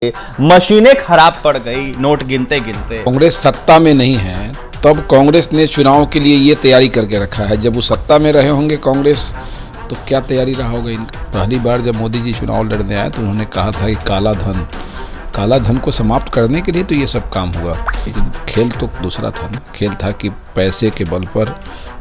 मशीनें खराब पड़ गई नोट गिनते गिनते। कांग्रेस सत्ता में नहीं है तब कांग्रेस ने चुनाव के लिए ये तैयारी करके रखा है। जब वो सत्ता में रहे होंगे कांग्रेस तो क्या तैयारी रहा होगा इनका। पहली बार जब मोदी जी चुनाव लड़ने आए तो उन्होंने कहा था कि काला धन को समाप्त करने के लिए तो ये सब काम हुआ, लेकिन खेल तो दूसरा था ना। खेल था कि पैसे के बल पर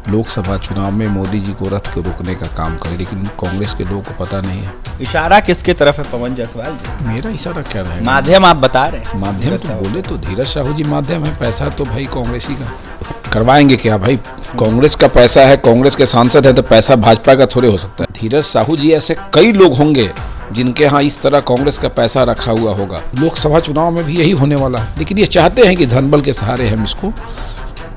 लोकसभा चुनाव में मोदी जी को रथ के रोकने का काम करे, लेकिन कांग्रेस के लोगों को पता नहीं है। इशारा किसके तरफ है पवन जायसवाल जी? मेरा इशारा क्या रहेगा? माध्यम आप बता रहे हैं। माध्यम तो बोले तो धीरज साहू जी माध्यम है, पैसा तो भाई कांग्रेस ही का। करवाएंगे क्या भाई? कांग्रेस का पैसा है, कांग्रेस के सांसद है, तो पैसा भाजपा का थोड़े हो सकता है। धीरज साहू जी ऐसे कई लोग होंगे जिनके यहाँ इस तरह कांग्रेस का पैसा रखा हुआ होगा। लोकसभा चुनाव में भी यही होने वाला है, लेकिन ये चाहते हैं कि धनबल के सहारे हम इसको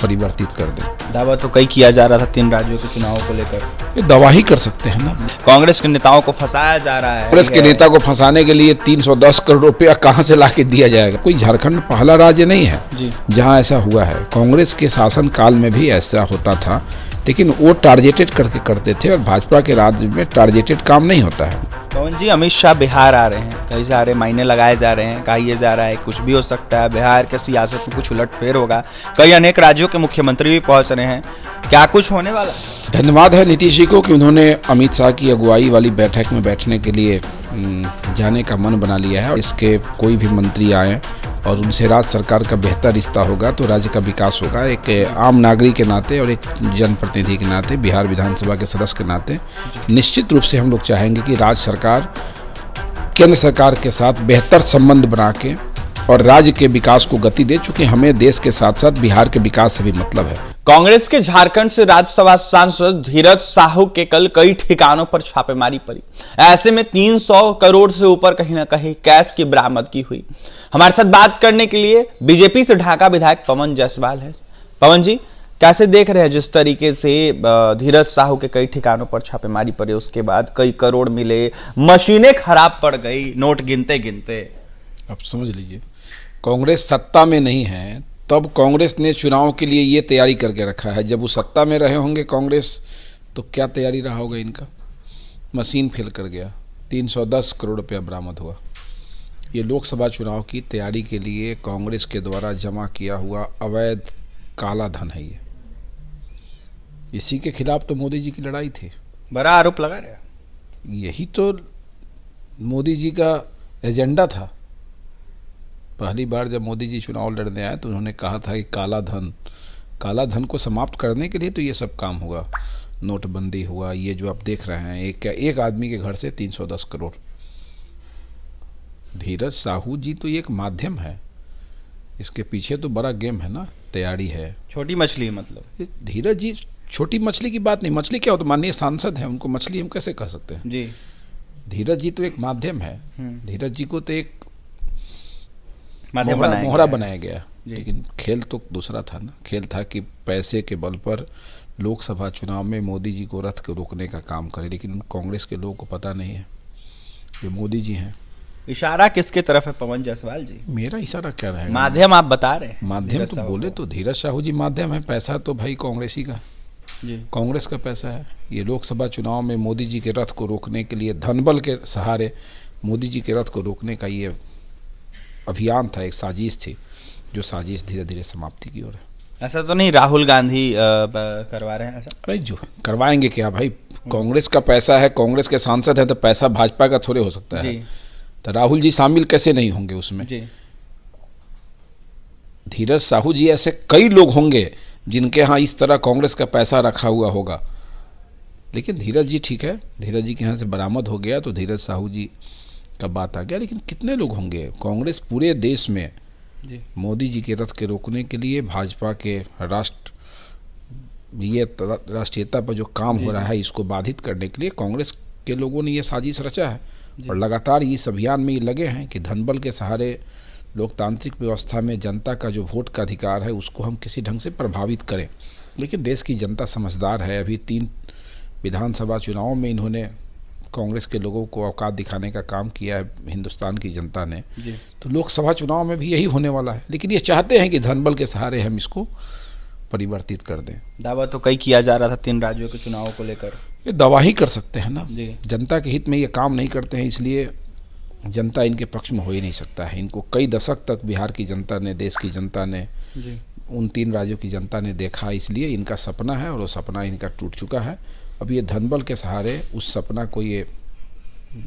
परिवर्तित कर दें। दावा तो कई किया जा रहा था 3 राज्यों के चुनाव को लेकर। ये दवा ही कर सकते हैं ना। कांग्रेस के नेताओं को फंसाया जा रहा है। कांग्रेस के नेता को फंसाने के लिए 310 करोड़ रुपया कहां से लाके दिया जाएगा? कोई झारखंड पहला राज्य नहीं है जहां ऐसा हुआ है। कांग्रेस के शासन काल में भी ऐसा होता था, लेकिन वो टारगेटेड करके करते थे, और भाजपा के राज्य में टारगेटेड काम नहीं होता है। पवन जी, अमित शाह बिहार आ रहे हैं, कई सारे मायने लगाए जा रहे हैं, कहा यह जा रहा है कुछ भी हो सकता है, बिहार के सियासत में कुछ उलटफेर होगा, कई अनेक राज्यों के मुख्यमंत्री भी पहुंच रहे हैं, क्या कुछ होने वाला है? धन्यवाद है नीतीश जी को कि उन्होंने अमित शाह की अगुवाई वाली बैठक में बैठने के लिए जाने का मन बना लिया है। इसके कोई भी मंत्री आए और उनसे राज्य सरकार का बेहतर रिश्ता होगा तो राज्य का विकास होगा। एक आम नागरिक के नाते और एक जनप्रतिनिधि के नाते, बिहार विधानसभा के सदस्य के नाते निश्चित रूप से हम लोग चाहेंगे कि राज्य सरकार केंद्र सरकार के साथ बेहतर संबंध बना के और राज्य के विकास को गति दे, चूंकि हमें देश के साथ साथ बिहार के विकास से भी मतलब है। कांग्रेस के झारखंड से राज्यसभा सांसद धीरज साहू के कल कई ठिकानों पर छापेमारी पड़ी। ऐसे में 300 करोड़ से ऊपर कहीं ना कहीं कैश की बरामदगी हुई। हमारे साथ बात करने के लिए बीजेपी से ढाका विधायक पवन जायसवाल है। पवन जी, कैसे देख रहे हैं जिस तरीके से धीरज साहू के कई ठिकानों पर छापेमारी पड़ी, उसके बाद कई करोड़ मिले, मशीनें खराब पड़ गई नोट गिनते गिनते? अब समझ लीजिए, कांग्रेस सत्ता में नहीं है तब कांग्रेस ने चुनाव के लिए ये तैयारी करके रखा है। जब वो सत्ता में रहे होंगे कांग्रेस तो क्या तैयारी रहा होगा इनका। मशीन फेल कर गया, 310 करोड़ रुपया बरामद हुआ। ये लोकसभा चुनाव की तैयारी के लिए कांग्रेस के द्वारा जमा किया हुआ अवैध काला धन है। ये इसी के खिलाफ तो मोदी जी की लड़ाई थी। बड़ा आरोप लगा रहे। यही तो मोदी जी का एजेंडा था। पहली बार जब मोदी जी चुनाव लड़ने आए तो उन्होंने कहा था कि काला धन को समाप्त करने के लिए तो ये सब काम हुआ। नोटबंदी हुआ, ये जो आप देख रहे हैं, एक आदमी के घर से 310 करोड़। धीरज साहू जी तो ये एक माध्यम है, इसके पीछे तो बड़ा गेम है ना, तैयारी है। छोटी मछली मतलब धीरज जी छोटी मछली की बात नहीं। मछली क्या हो, तो माननीय सांसद है, उनको मछली हम कैसे कह सकते हैं जी। धीरज जी तो एक माध्यम है। धीरज जी को तो एक मोहरा बनाया गया, लेकिन खेल तो दूसरा था ना। खेल था कि पैसे के बल पर लोकसभा चुनाव में मोदी जी को रथ के रोकने का काम करे, लेकिन कांग्रेस के लोगों को पता नहीं है ये मोदी जी हैं। इशारा किसके तरफ है पवन जायसवाल जी? मेरा इशारा क्या रहेगा? माध्यम आप बता रहे हैं। माध्यम तो बोले तो धीरज साहू जी माध्यम है, पैसा तो भाई कांग्रेस ही का। कांग्रेस का पैसा है। ये लोकसभा चुनाव में मोदी जी के रथ को रोकने के लिए, धनबल के सहारे मोदी जी के रथ को रोकने का ये अभियान था, एक साजिश थी, जो साजिश धीरे धीरे समाप्ति की ओर है। ऐसा तो नहीं राहुल गांधी करवा रहे हैं ऐसा? अरे जो करवाएंगे क्या भाई? कांग्रेस का पैसा है, कांग्रेस के सांसद है, तो पैसा भाजपा का थोड़े हो सकता है। तो राहुल जी शामिल कैसे नहीं होंगे उसमें? धीरज साहू जी ऐसे कई लोग होंगे जिनके यहाँ इस तरह कांग्रेस का पैसा रखा हुआ होगा, लेकिन धीरज जी ठीक है, धीरज जी के यहाँ से बरामद हो गया तो धीरज साहू जी का बात आ गया। लेकिन कितने लोग होंगे? कांग्रेस पूरे देश में मोदी जी के रथ के रोकने के लिए, भाजपा के राष्ट्रीयता पर जो काम हो रहा है इसको बाधित करने के लिए कांग्रेस के लोगों ने ये साजिश रचा है, और लगातार इस अभियान में ये लगे हैं कि धनबल के सहारे लोकतांत्रिक व्यवस्था में जनता का जो वोट का अधिकार है उसको हम किसी ढंग से प्रभावित करें। लेकिन देश की जनता समझदार है। अभी 3 विधानसभा चुनावों में इन्होंने कांग्रेस के लोगों को औकात दिखाने का काम किया है हिंदुस्तान की जनता ने। तो लोकसभा चुनाव में भी यही होने वाला है, लेकिन ये चाहते हैं कि धनबल के सहारे हम इसको परिवर्तित कर दें। दावा तो कई किया जा रहा था 3 राज्यों के चुनाव को लेकर। ये दवा ही कर सकते हैं ना। जनता के हित में ये काम नहीं करते हैं, इसलिए जनता इनके पक्ष में हो ही नहीं सकता है। इनको कई दशक तक बिहार की जनता ने, देश की जनता ने, उन 3 राज्यों की जनता ने देखा, इसलिए इनका सपना है और वो सपना इनका टूट चुका है। अब ये धनबल के सहारे उस सपना को ये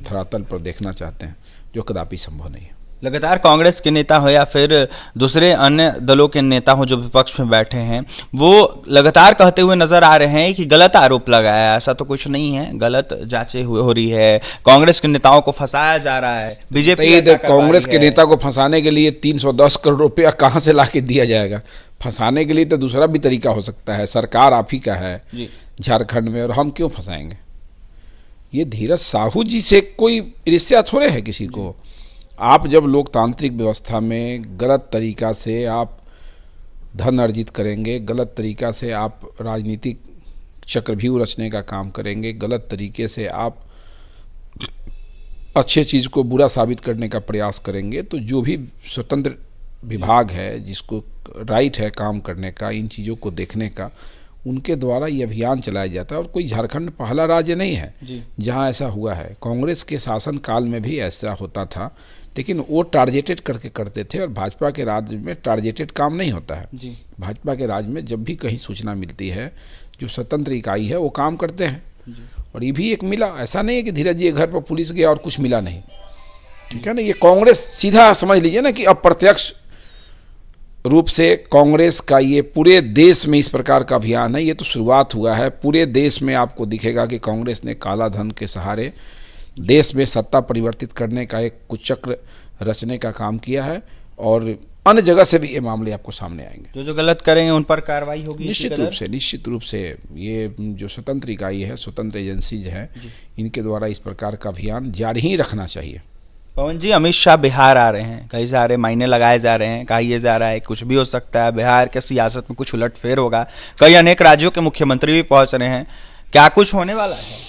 धरातल पर देखना चाहते हैं, जो कदापि संभव नहीं है। लगातार कांग्रेस के नेता हो या फिर दूसरे अन्य दलों के नेता हो जो विपक्ष में बैठे हैं, वो लगातार कहते हुए नजर आ रहे हैं कि गलत आरोप लगाया है। ऐसा तो कुछ नहीं है, गलत जांचें हो रही है, कांग्रेस के नेताओं को फंसाया जा रहा है, बीजेपी कांग्रेस के नेता को फंसाने के लिए 310 करोड़ रुपया कहाँ से ला के दिया जाएगा? फंसाने के लिए तो दूसरा भी तरीका हो सकता है। सरकार आप ही का है झारखंड में, और हम क्यों फंसाएंगे? ये धीरज साहू जी से कोई ईर्ष्या थोड़े है किसी को। आप जब लोकतांत्रिक व्यवस्था में गलत तरीका से आप धन अर्जित करेंगे, गलत तरीका से आप राजनीतिक चक्रव्यूह रचने का काम करेंगे, गलत तरीके से आप अच्छे चीज़ को बुरा साबित करने का प्रयास करेंगे, तो जो भी स्वतंत्र विभाग है, जिसको राइट है काम करने का, इन चीज़ों को देखने का, उनके द्वारा ये अभियान चलाया जाता है। और कोई झारखंड पहला राज्य नहीं है जहां ऐसा हुआ है। कांग्रेस के शासन काल में भी ऐसा होता था, लेकिन वो टारगेटेड करके करते थे, और भाजपा के राज्य में टारगेटेड काम नहीं होता है। भाजपा के राज्य में जब भी कहीं सूचना मिलती है, जो स्वतंत्र इकाई है वो काम करते हैं। और ये भी एक मिला, ऐसा नहीं है कि धीरज जी के घर पर पुलिस गया और कुछ मिला नहीं, ठीक है ना। ये कांग्रेस सीधा समझ लीजिए ना कि अप्रत्यक्ष रूप से कांग्रेस का ये पूरे देश में इस प्रकार का अभियान है। ये तो शुरुआत हुआ है, पूरे देश में आपको दिखेगा कि कांग्रेस ने काला धन के सहारे देश में सत्ता परिवर्तित करने का एक कुचक्र रचने का काम किया है, और अन्य जगह से भी ये मामले आपको सामने आएंगे। जो गलत करेंगे उन पर कार्रवाई होगी निश्चित रूप से ये जो स्वतंत्र इकाई है, स्वतंत्र एजेंसीज हैं, इनके द्वारा इस प्रकार का अभियान जारी ही रखना चाहिए। पवन जी, अमित शाह बिहार आ रहे हैं, कई सारे मायने लगाए जा रहे हैं, कहा यह जा रहा है कुछ भी हो सकता है, बिहार के सियासत में कुछ उलटफेर होगा, कई अनेक राज्यों के मुख्यमंत्री भी पहुंच रहे हैं, क्या कुछ होने वाला है?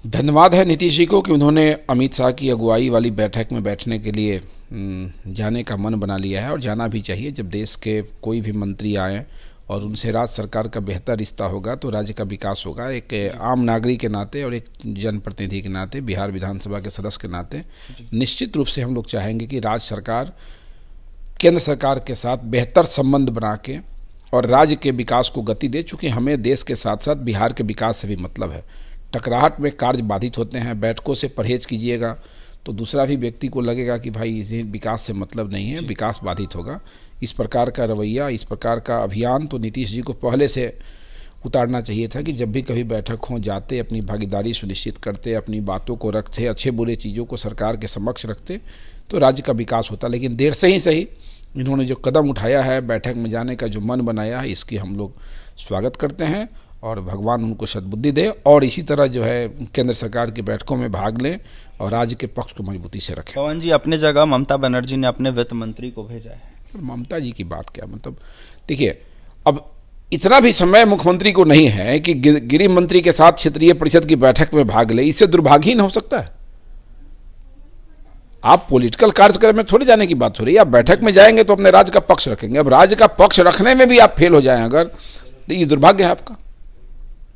धन्यवाद है नीतीश जी को कि उन्होंने अमित शाह की अगुवाई वाली बैठक में बैठने के लिए जाने का मन बना लिया है, और जाना भी चाहिए। जब देश के कोई भी मंत्री आए और उनसे राज्य सरकार का बेहतर रिश्ता होगा तो राज्य का विकास होगा। एक आम नागरिक के नाते और एक जनप्रतिनिधि के नाते, बिहार विधानसभा के सदस्य के नाते निश्चित रूप से हम लोग चाहेंगे कि राज्य सरकार केंद्र सरकार के साथ बेहतर संबंध बना के और राज्य के विकास को गति दे, चूँकि हमें देश के साथ साथ बिहार के विकास से भी मतलब है। टकराहट में कार्य बाधित होते हैं, बैठकों से परहेज कीजिएगा तो दूसरा भी व्यक्ति को लगेगा कि भाई इसे विकास से मतलब नहीं है, विकास बाधित होगा। इस प्रकार का रवैया, इस प्रकार का अभियान तो नीतीश जी को पहले से उतारना चाहिए था कि जब भी कभी बैठक हो जाते, अपनी भागीदारी सुनिश्चित करते, अपनी बातों को रखते, अच्छे बुरे चीज़ों को सरकार के समक्ष रखते, तो राज्य का विकास होता। लेकिन देर से ही सही इन्होंने जो कदम उठाया है, बैठक में जाने का जो मन बनाया है, इसकी हम लोग स्वागत करते हैं और भगवान उनको सद्बुद्धि दे, और इसी तरह जो है केंद्र सरकार की बैठकों में भाग लें और राज्य के पक्ष को मजबूती से रखें। पवन जी, अपने जगह ममता बनर्जी ने अपने वित्त मंत्री को भेजा है। ममता जी की बात क्या, मतलब देखिए, अब इतना भी समय मुख्यमंत्री को नहीं है कि गृह मंत्री के साथ क्षेत्रीय परिषद की बैठक में भाग ले, इससे दुर्भाग्यहीन हो सकता है। आप पॉलिटिकल कार्यक्रम में थोड़ी जाने की बात हो रही है, आप बैठक में जाएंगे तो अपने राज्य का पक्ष रखेंगे। अब राज्य का पक्ष रखने में भी आप फेल हो जाएं अगर, तो ये दुर्भाग्य है आपका।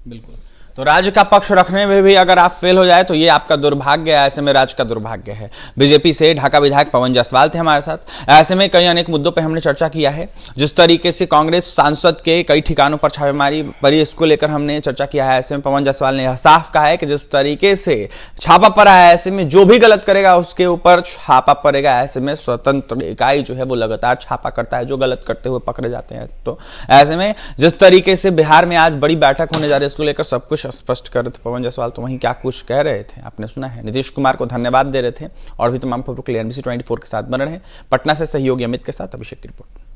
बिल्कुल, तो राज्य का पक्ष रखने में भी अगर आप फेल हो जाए तो ये आपका दुर्भाग्य है, ऐसे में राज्य का दुर्भाग्य है। बीजेपी से ढाका विधायक पवन जायसवाल थे हमारे साथ। ऐसे में कई अनेक मुद्दों पे हमने चर्चा किया है, जिस तरीके से कांग्रेस सांसद के कई ठिकानों पर छापेमारी पड़ी, इसको लेकर हमने चर्चा किया है। ऐसे में पवन जायसवाल ने यह साफ कहा है कि जिस तरीके से छापा पड़ा है, ऐसे में जो भी गलत करेगा उसके ऊपर छापा पड़ेगा। ऐसे में स्वतंत्र इकाई जो है वो लगातार छापा करता है, जो गलत करते हुए पकड़े जाते हैं। तो ऐसे में जिस तरीके से बिहार में आज बड़ी बैठक होने जा रही है, इसको लेकर सब कुछ स्पष्ट कर रहे थे पवन जायसवाल, तो वहीं क्या कुछ कह रहे थे आपने सुना है। नीतीश कुमार को धन्यवाद दे रहे थे, और भी तमाम खबरों के लिए NBC 24 के साथ बने रहे। पटना से सहयोगी अमित के साथ अभिषेक की रिपोर्ट।